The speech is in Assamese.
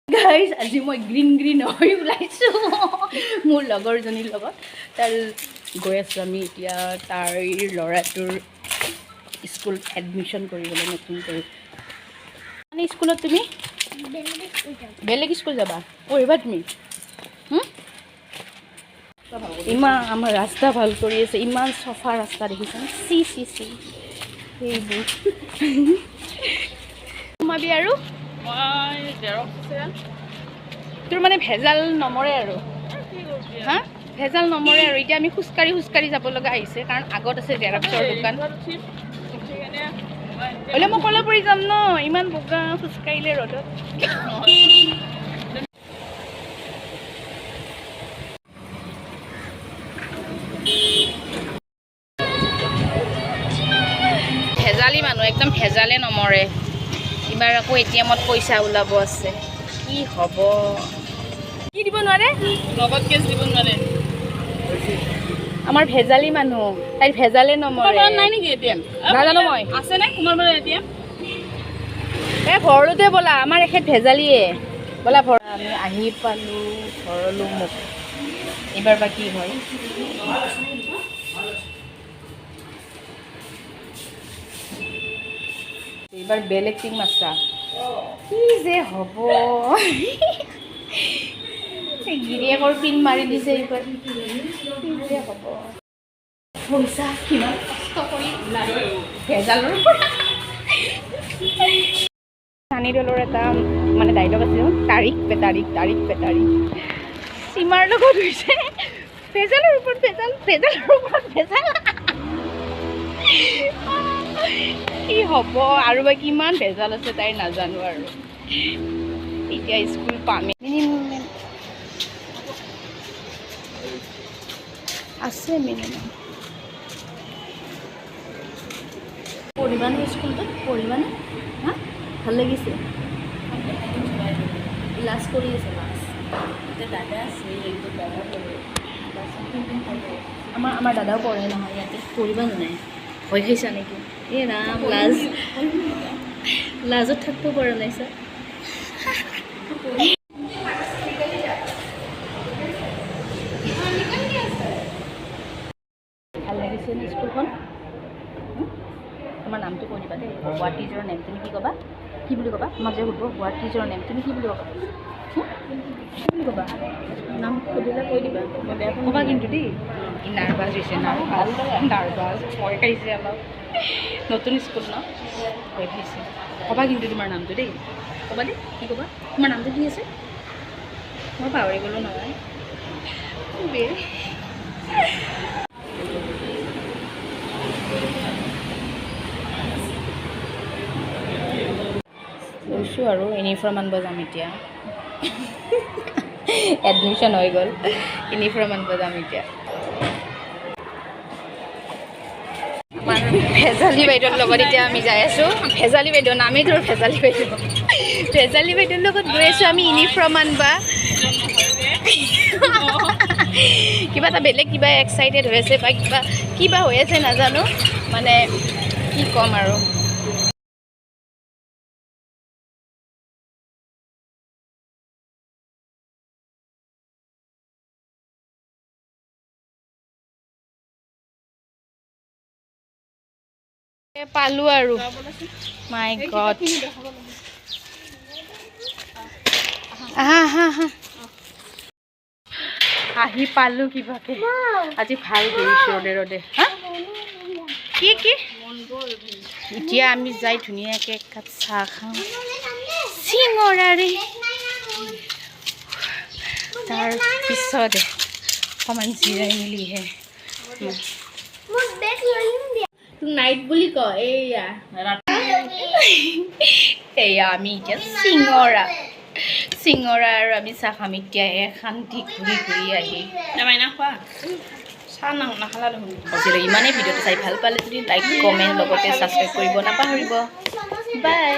গাইজ আজি মই গ্ৰীণ হৈ ওলাইছোঁ মোৰ লগৰজনীৰ লগত তাৰ গৈ আছোঁ আমি এতিয়া তাৰ ল'ৰাটোৰ স্কুল এডমিশ্যন কৰিবলৈ নতুন কৰি মানে স্কুলত তুমি বেলেগ স্কুল যাবা পঢ়িবা তুমি ইমান আমাৰ ৰাস্তা ভাল কৰি আছে ইমান চফা ৰাস্তা দেখিছা চি সেইবোৰ সোমাবি আৰু তোৰ মানে ভেজাল নমৰে আৰু হা ভেজাল নমৰে আৰু এতিয়া আমি খোজকাঢ়ি যাব লগা আহিছে কাৰণ আগত আছে জেৰক্সৰ দোকান হ'লে মই ক'লে পৰি যাম ন ইমান বোকা খোজকাঢ়িলে ৰ'দত ভেজালি মানুহ একদম ভেজালে নমৰে এবাৰ আকৌ এটিএমত পইচা ওলাব আছে কি হ'ব কি দিব নোৱাৰে লগত কেছ দিব নোৱাৰে আমাৰ ভেজালি মানুহ তাই ভেজালে নমৰে নাই নেকি এটিএম নাজানো মই আছে নে তোমাৰ মানে এটিএম ঘৰতে ব'লা আমাৰ এখেত ভেজালিয়ে ব'লা আমি আহি পালোঁ ঘৰলৈ মোক এইবাৰ বা কি হয় এইবাৰ বেলেগ টিম মাছা কি যে হ'ব গিৰিয়েকৰ পিন মাৰি দিছে এইবাৰ কি যে হ'ব পইচা কিমান কষ্ট কৰি ভেজালৰ চানি দলৰ এটা মানে ডাইলগ আছিল তাৰিখ পে তাৰিখ সীমাৰ লগত হৈছে ভেজালৰ ওপৰত ভেজাল কি হ'ব আৰু বা কিমান ভেজাল আছে তাই নাজানো আৰু এতিয়া স্কুল পামেই আছে মিনিমাম পঢ়িবানে স্কুলটোত পঢ়িবানে হা ভাল লাগিছে লাজ কৰি আছে দাদা আছে আমাৰ দাদাও পঢ়ে নহয় ইয়াতে পঢ়িবা নাই ভয় খাইছা নেকি এই ৰাম লাজত থাকিব পৰা নাই ছাৰ ভাল লাগিছে নে স্কুলখন তোমাৰ নামটো কৈ দিবা দেই হোৱাট ইজ ইউৰ নেম তুমি কি ক'বা কি বুলি ক'বা মাজে সুধিব হোৱাট ইজ ইউৰ নেম তুমি কি বুলি ক'বা কি বুলি ক'বা নাম সুধিলে কৈ দিবা মই বেয়া ক'বা কিন্তু দেই নাৰ্ভাছ হৈছে নাৰ্ভাছ ভয় খাইছে অলপ নতুন স্কুল ন ভয় খাইছে ক'বা কিন্তু তোমাৰ নামটো দেই ক'বা দেই কি ক'বা তোমাৰ নামটো কি আছে মই পাহৰি গ'লোঁ নহয় গৈছোঁ আৰু ইউনিফৰ্ম আনিব যাম এতিয়া এডমিশ্যন হৈ গ'ল ইউনিফৰ্ম আনিব যাম এতিয়া আমাৰ ভেজালি বাইদেউৰ লগত এতিয়া আমি যাই আছোঁ ভেজালি বাইদেউ নামেই তোৰ ভেজালি বাইদেউৰ লগত গৈ আছোঁ আমি ইউনিফৰ্ম আনিবা কিবা এটা বেলেগ কিবা এক্সাইটেড হৈ আছে বা কিবা হৈ আছে নাজানো মানে কি ক'ম আৰু পালোঁ আৰু মাই গড আহি পালোঁ কিবাকে আজি ভাল কৰিছোঁ ৰ'দে হা কি এতিয়া আমি যাই ধুনীয়াকৈ এক কাপ চাহ খাওঁ চিঙৰাৰে তাৰপিছত অকণমান জিৰাই মেলিহে নাইট বুলি কয় এয়া আমি এতিয়া চিঙৰা আৰু আমি চাহ খাম এতিয়া শান্তি ঘূৰি আহি চাহ নাখালা দেখোন ইমানেই ভিডিঅ'টো চাই ভাল পালে যদি লাইক কমেণ্ট লগতে ছাবস্ক্ৰাইব কৰিব নাপাহৰিব বাই